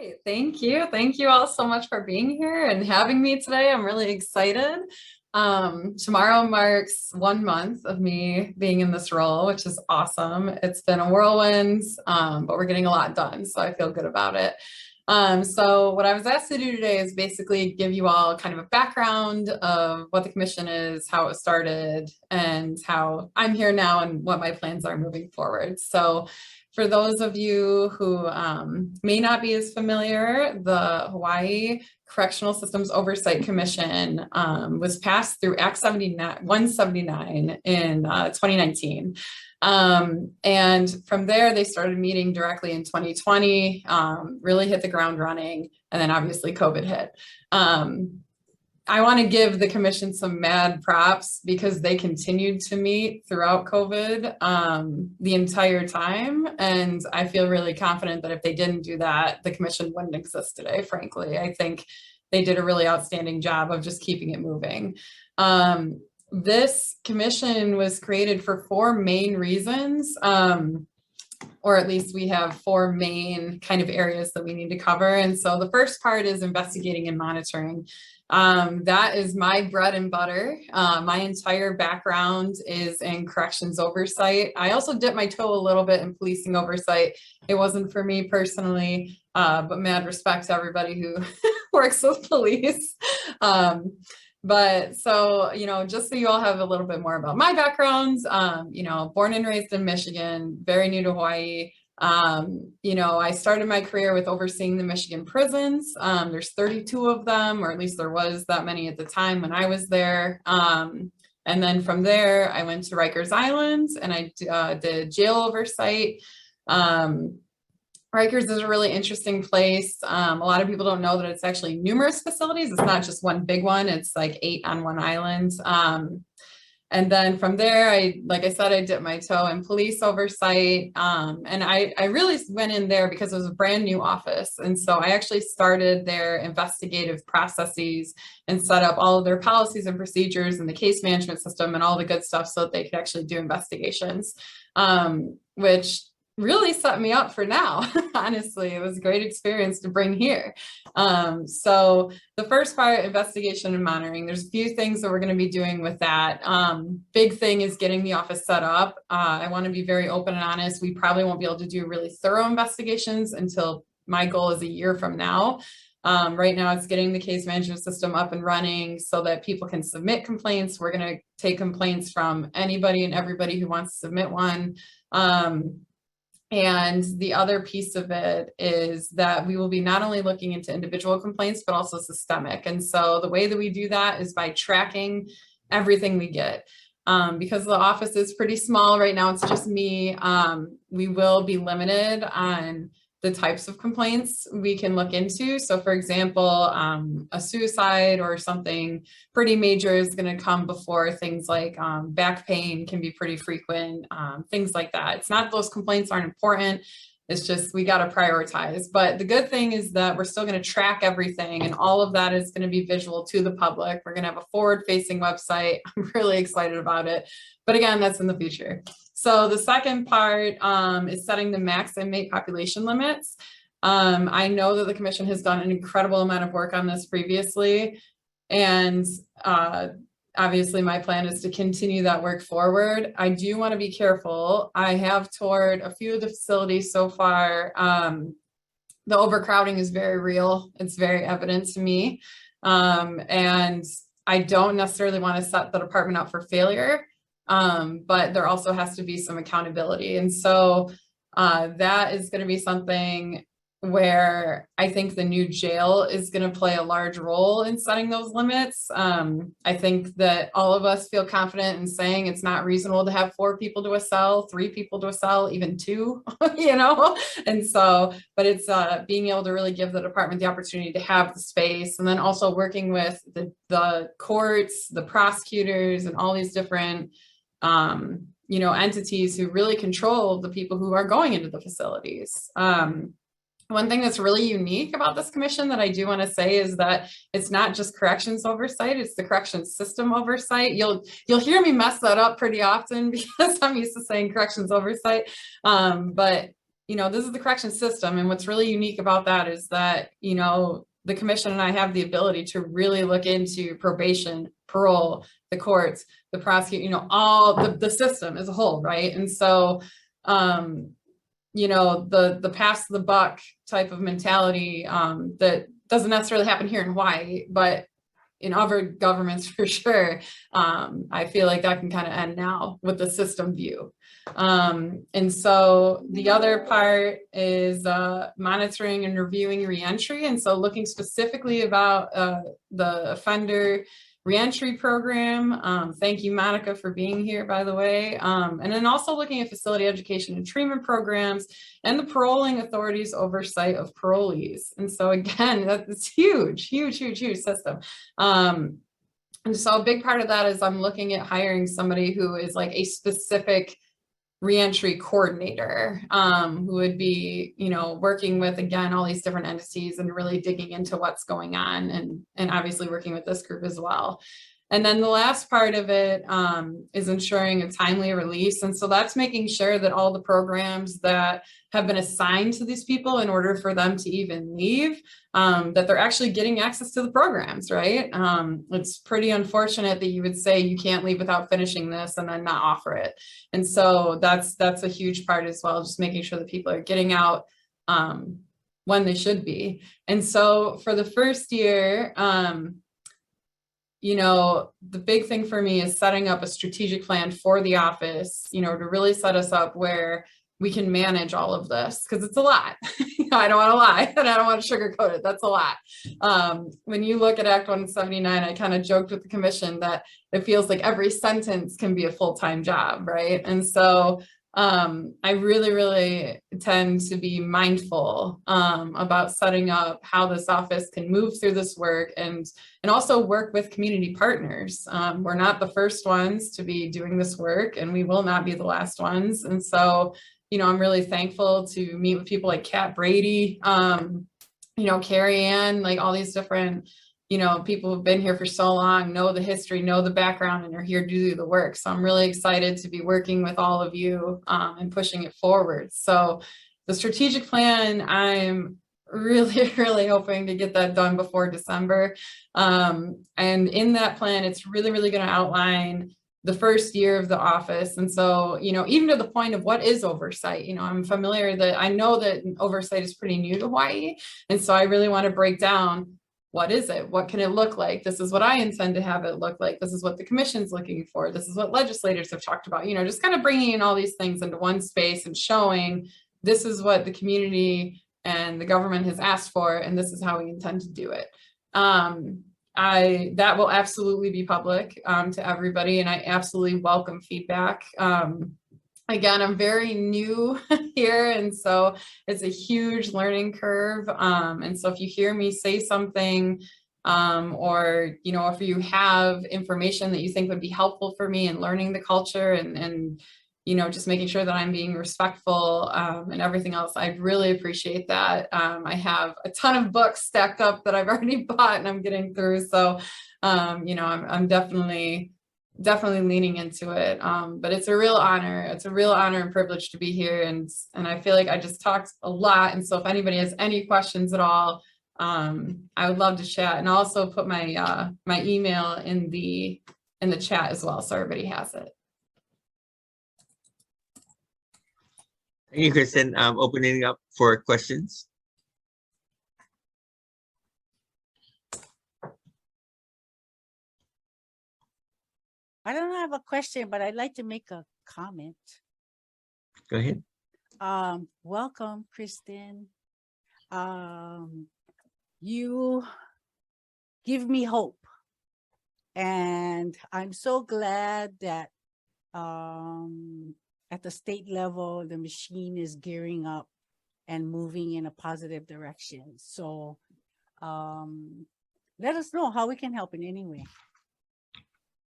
Great. Thank you. Thank you all so much for being here and having me today. I'm really excited. Tomorrow marks 1 month of me being in this role, which is awesome. It's been a whirlwind, but we're getting a lot done, so I feel good about it. So what I was asked to do today is basically give you all kind of a background of what the commission is, how it started, and how I'm here now and what my plans are moving forward. So for those of you who may not be as familiar, the Hawaii Correctional Systems Oversight Commission was passed through Act 179 in 2019. And from there, they started meeting directly in 2020, really hit the ground running, and then obviously COVID hit. I want to give the commission some mad props because they continued to meet throughout COVID the entire time. And I feel really confident that if they didn't do that, the commission wouldn't exist today, frankly. I think they did a really outstanding job of just keeping it moving. This commission was created for 4 main reasons, or at least we have 4 main kind of areas that we need to cover. And so the first part is investigating and monitoring. That is my bread and butter. My entire background is in corrections oversight. I also dipped my toe a little bit in policing oversight. It wasn't for me personally, but mad respect to everybody who works with police. But so, just so you all have a little bit more about my background, born and raised in Michigan, very new to Hawaii. I started my career with overseeing the Michigan prisons. There's 32 of them, or at least there was that many at the time when I was there. And then from there, I went to Rikers Island and I did jail oversight. Rikers is a really interesting place. A lot of people don't know that it's actually numerous facilities. It's not just one big one. It's like 8 on one island. And then from there, like I said, I dipped my toe in police oversight. And I really went in there because it was a brand new office. And so I actually started their investigative processes and set up all of their policies and procedures and the case management system and all the good stuff so that they could actually do investigations, which really set me up for now. Honestly, it was a great experience to bring here. So the first part, investigation and monitoring, there's a few things that we're going to be doing with that. Big thing is getting the office set up. I want to be very open and honest. We probably won't be able to do really thorough investigations until my goal is a year from now. Right now it's getting the case management system up and running so that people can submit complaints. We're going to take complaints from anybody and everybody who wants to submit one. And the other piece of it is that we will be not only looking into individual complaints, but also systemic. And so the way that we do that is by tracking everything we get. Because the office is pretty small right now, it's just me. We will be limited on the types of complaints we can look into. So for example, a suicide or something pretty major is going to come before things like back pain can be pretty frequent, things like that. It's not those complaints aren't important. It's just we got to prioritize. But the good thing is that we're still going to track everything, and all of that is going to be visual to the public. We're going to have a forward-facing website. I'm really excited about it. But again, that's in the future. So the second part is setting the max inmate population limits. I know that the commission has done an incredible amount of work on this previously. And obviously my plan is to continue that work forward. I do want to be careful. I have toured a few of the facilities so far. The overcrowding is very real. It's very evident to me. And I don't necessarily want to set the department up for failure. But there also has to be some accountability. And so that is going to be something where I think the new jail is going to play a large role in setting those limits. I think that all of us feel confident in saying it's not reasonable to have 4 people to a cell, 3 people to a cell, even 2, and so, but it's being able to really give the department the opportunity to have the space, and then also working with the courts, the prosecutors, and all these different entities who really control the people who are going into the facilities. One thing that's really unique about this commission that I do want to say is that it's not just corrections oversight, it's the corrections system oversight. You'll hear me mess that up pretty often because I'm used to saying corrections oversight. But this is the correction system. And what's really unique about that is that, the commission and I have the ability to really look into probation, parole, the courts, the prosecute, all the system as a whole, right? And so, the pass the buck type of mentality that doesn't necessarily happen here in Hawaii, but in other governments for sure. I feel like that can kind of end now with the system view. And so the other part is monitoring and reviewing reentry. And so looking specifically about the offender reentry program. Thank you, Monica, for being here, by the way. And then also looking at facility education and treatment programs and the paroling authorities' oversight of parolees. And so again, that's huge, huge, huge, huge system. And so a big part of that is I'm looking at hiring somebody who is like a specific reentry coordinator, who would be, working with, again, all these different entities and really digging into what's going on, and obviously working with this group as well. And then the last part of it is ensuring a timely release. And so that's making sure that all the programs that have been assigned to these people in order for them to even leave, that they're actually getting access to the programs, right? It's pretty unfortunate that you would say you can't leave without finishing this and then not offer it. And so that's a huge part as well, just making sure that people are getting out when they should be. And so for the first year, the big thing for me is setting up a strategic plan for the office, to really set us up where we can manage all of this, because it's a lot. I don't want to lie, and I don't want to sugarcoat it. That's a lot. When you look at Act 179, I kind of joked with the commission that it feels like every sentence can be a full-time job, right? And so I really, really tend to be mindful about setting up how this office can move through this work and also work with community partners. We're not the first ones to be doing this work, and we will not be the last ones. And so, I'm really thankful to meet with people like Kat Brady, Carrie Ann, like all these different people who've been here for so long, know the history, know the background, and are here to do the work. So I'm really excited to be working with all of you and pushing it forward. So the strategic plan, I'm really, really hoping to get that done before December. And in that plan, it's really, really going to outline the first year of the office. And so, even to the point of what is oversight, I'm familiar that I know that oversight is pretty new to Hawaii. And so I really want to break down, what is it? What can it look like? This is what I intend to have it look like. This is what the commission's looking for. This is what legislators have talked about, just kind of bringing in all these things into one space and showing this is what the community and the government has asked for, and this is how we intend to do it. That will absolutely be public to everybody, and I absolutely welcome feedback. Again, I'm very new here, and so it's a huge learning curve. And so if you hear me say something, or, if you have information that you think would be helpful for me in learning the culture and just making sure that I'm being respectful and everything else, I'd really appreciate that. I have a ton of books stacked up that I've already bought and I'm getting through. So, I'm definitely leaning into it. But it's a real honor. It's a real honor and privilege to be here. And I feel like I just talked a lot. And so if anybody has any questions at all, I would love to chat, and I'll also put my my email in the chat as well, so everybody has it. Thank you, Kristen. Opening up for questions. I don't have a question, but I'd like to make a comment. Go ahead. Welcome, Kristen. You give me hope. And I'm so glad that at the state level, the machine is gearing up and moving in a positive direction. So let us know how we can help in any way.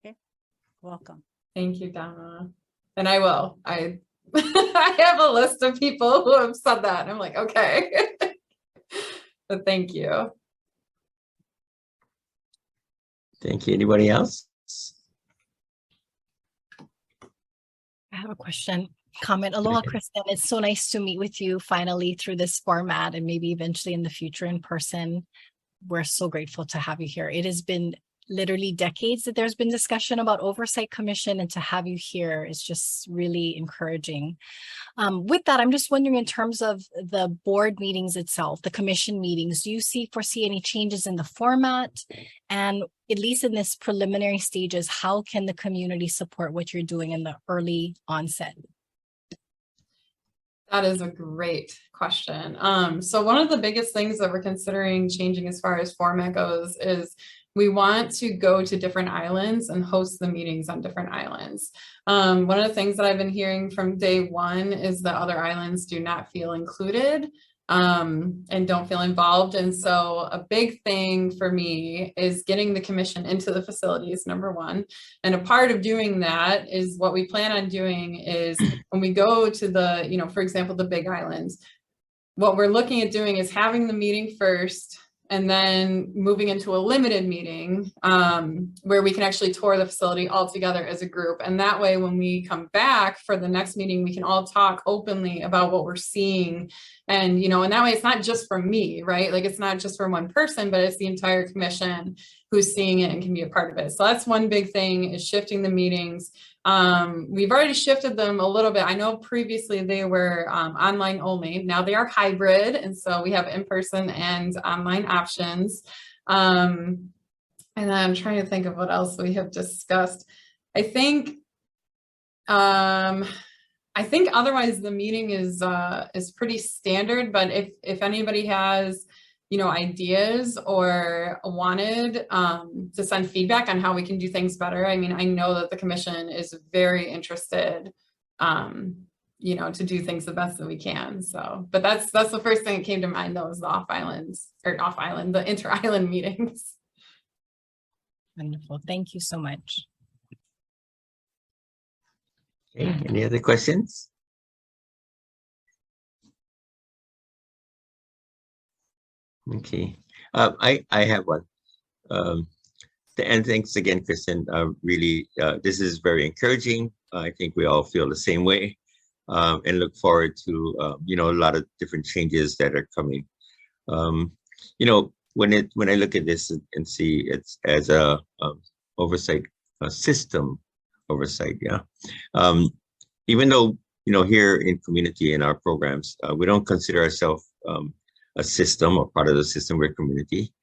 Okay, welcome. Thank you, Donna. And I will. I have a list of people who have said that. And I'm like, okay. But thank you. Thank you. Anybody else? I have a question. comment. Aloha, Christin. It's so nice to meet with you finally through this format and maybe eventually in the future in person. We're so grateful to have you here. It has been literally decades that there's been discussion about Oversight Commission, and to have you here is just really encouraging. With that, I'm just wondering, in terms of the board meetings itself, the commission meetings, do you foresee any changes in the format? And at least in this preliminary stages, how can the community support what you're doing in the early onset? That is a great question. So one of the biggest things that we're considering changing as far as format goes is we want to go to different islands and host the meetings on different islands. One of the things that I've been hearing from day one is that other islands do not feel included and don't feel involved. And so a big thing for me is getting the commission into the facilities, number one. And a part of doing that is what we plan on doing is when we go to the, for example, the Big Islands, what we're looking at doing is having the meeting first and then moving into a limited meeting where we can actually tour the facility all together as a group. And that way, when we come back for the next meeting, we can all talk openly about what we're seeing. And, and that way it's not just from me, right? Like it's not just from one person, but it's the entire commission who's seeing it and can be a part of it. So that's one big thing, is shifting the meetings. We've already shifted them a little bit. I know previously they were online only. Now they are hybrid. And so we have in-person and online options. And then I'm trying to think of what else we have discussed. I think otherwise the meeting is pretty standard, but if anybody has ideas or wanted to send feedback on how we can do things better. I mean, I know that the commission is very interested, to do things the best that we can. So, but that's the first thing that came to mind, though, is the the inter-island meetings. Wonderful. Thank you so much. Okay, any other questions? Okay, I have one. And thanks again, Christin. Really, this is very encouraging. I think we all feel the same way, and look forward to a lot of different changes that are coming. When I look at this and see it's as a oversight system oversight, yeah. Even though here in community in our programs, we don't consider ourselves a system or part of the system, we're community.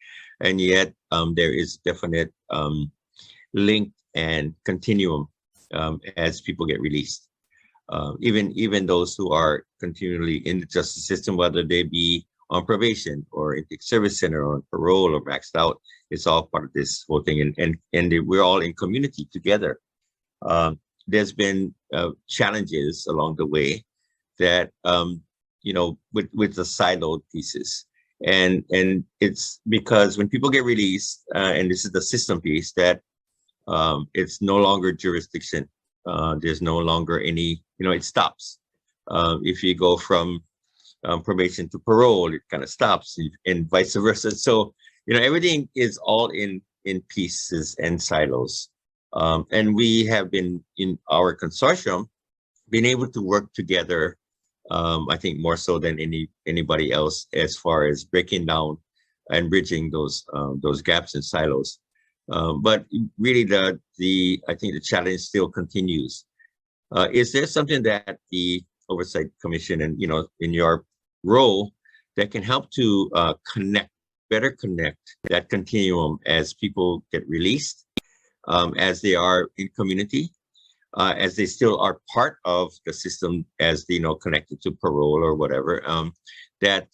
And yet there is definite link and continuum as people get released. Even those who are continually in the justice system, whether they be on probation or intake service center or on parole or maxed out, it's all part of this whole thing. And we're all in community together. There's been challenges along the way that with the siloed pieces. And it's because when people get released, and this is the system piece, that it's no longer jurisdiction. There's no longer any, it stops. If you go from probation to parole, it kind of stops, and vice versa. So, everything is all in pieces and silos. And we have been, in our consortium, been able to work together, I think more so than anybody else, as far as breaking down and bridging those gaps and silos. But really, I think the challenge still continues. Is there something that the Oversight Commission and in your role that can help to better connect that continuum as people get released, as they are in community, as they still are part of the system, as connected to parole or whatever, that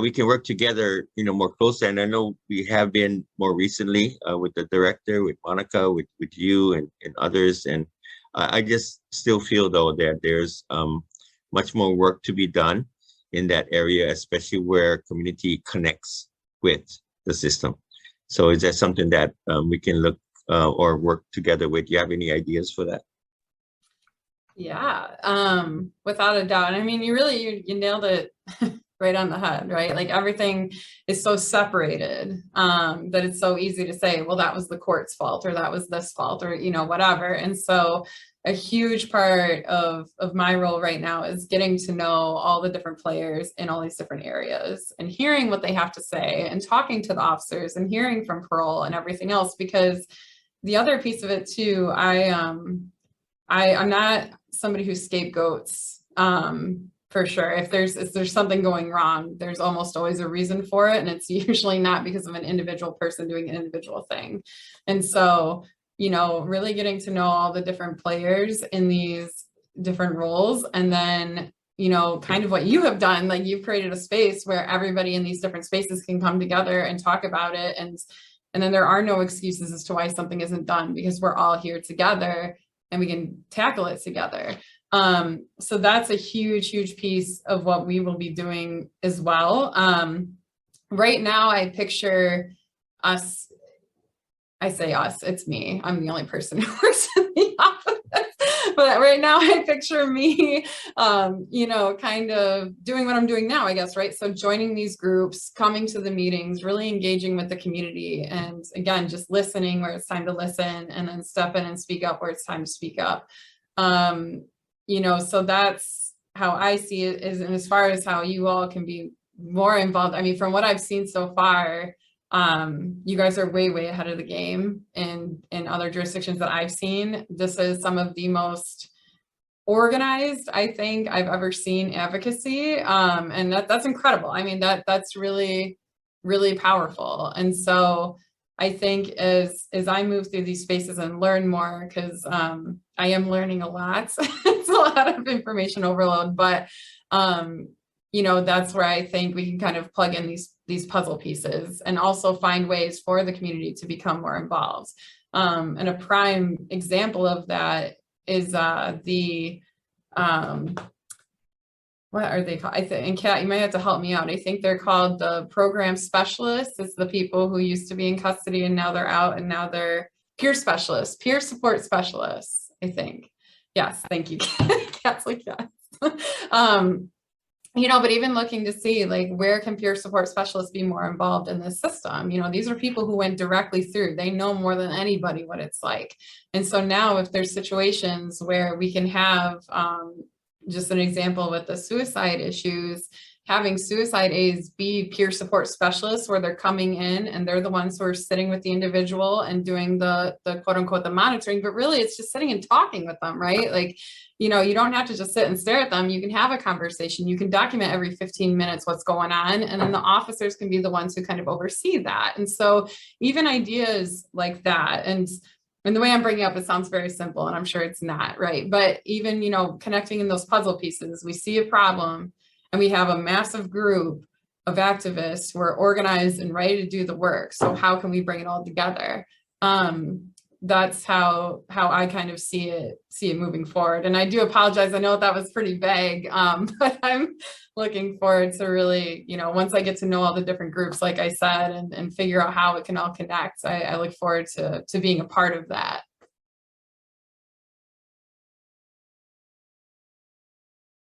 we can work together, more closely. And I know we have been more recently with the director, with Monica, with you and others. And I just still feel, though, that there's much more work to be done in that area, especially where community connects with the system. So is that something that we can look or work together with? Do you have any ideas for that? Yeah, without a doubt. I mean, you nailed it right on the head, right? Like everything is so separated that it's so easy to say, well, that was the court's fault, or that was this fault, or, you know, whatever. And so a huge part of my role right now is getting to know all the different players in all these different areas and hearing what they have to say and talking to the officers and hearing from parole and everything else. Because the other piece of it too, I'm not somebody who scapegoats, for sure. If there's something going wrong, there's almost always a reason for it. And it's usually not because of an individual person doing an individual thing. And so, you know, really getting to know all the different players in these different roles. And then, you know, kind of what you have done, like you've created a space where everybody in these different spaces can come together and talk about it. And then there are no excuses as to why something isn't done, because we're all here together and we can tackle it together. So that's a huge, huge piece of what we will be doing as well. Right now, I picture us, I say us, it's me. I'm the only person who works in the office. But right now I picture me, you know, kind of doing what I'm doing now, I guess, right? So joining these groups, coming to the meetings, really engaging with the community. And again, just listening where it's time to listen, and then step in and speak up where it's time to speak up. You know, so that's how I see it. And as far as how you all can be more involved, I mean, from what I've seen so far, you guys are way, way ahead of the game in other jurisdictions that I've seen. This is some of the most organized, I think, I've ever seen advocacy. And that's incredible. I mean, that's really, really powerful. And so I think as I move through these spaces and learn more, because I am learning a lot. It's a lot of information overload, but you know, that's where I think we can kind of plug in these puzzle pieces and also find ways for the community to become more involved. And a prime example of that is what are they called? I think, and Kat, you might have to help me out. I think they're called the program specialists. It's the people who used to be in custody and now they're out, and now they're peer specialists, peer support specialists, I think. Yes, thank you. Kat's like, yes. You know, but even looking to see, like, where can peer support specialists be more involved in this system? You know, these are people who went directly through, they know more than anybody what it's like. And so now if there's situations where we can have, just an example with the suicide issues, having suicide aides be peer support specialists, where they're coming in and they're the ones who are sitting with the individual and doing the quote unquote, the monitoring, but really it's just sitting and talking with them, right? Like, you know, you don't have to just sit and stare at them. You can have a conversation. You can document every 15 minutes what's going on. And then the officers can be the ones who kind of oversee that. And so even ideas like that, and the way I'm bringing up, it sounds very simple, and I'm sure it's not, right? But even, you know, connecting in those puzzle pieces, we see a problem and we have a massive group of activists who are organized and ready to do the work. So how can we bring it all together? That's how I kind of see it moving forward. And I do apologize. I know that was pretty vague, but I'm looking forward to really, you know, once I get to know all the different groups, like I said, and figure out how it can all connect, I look forward to being a part of that.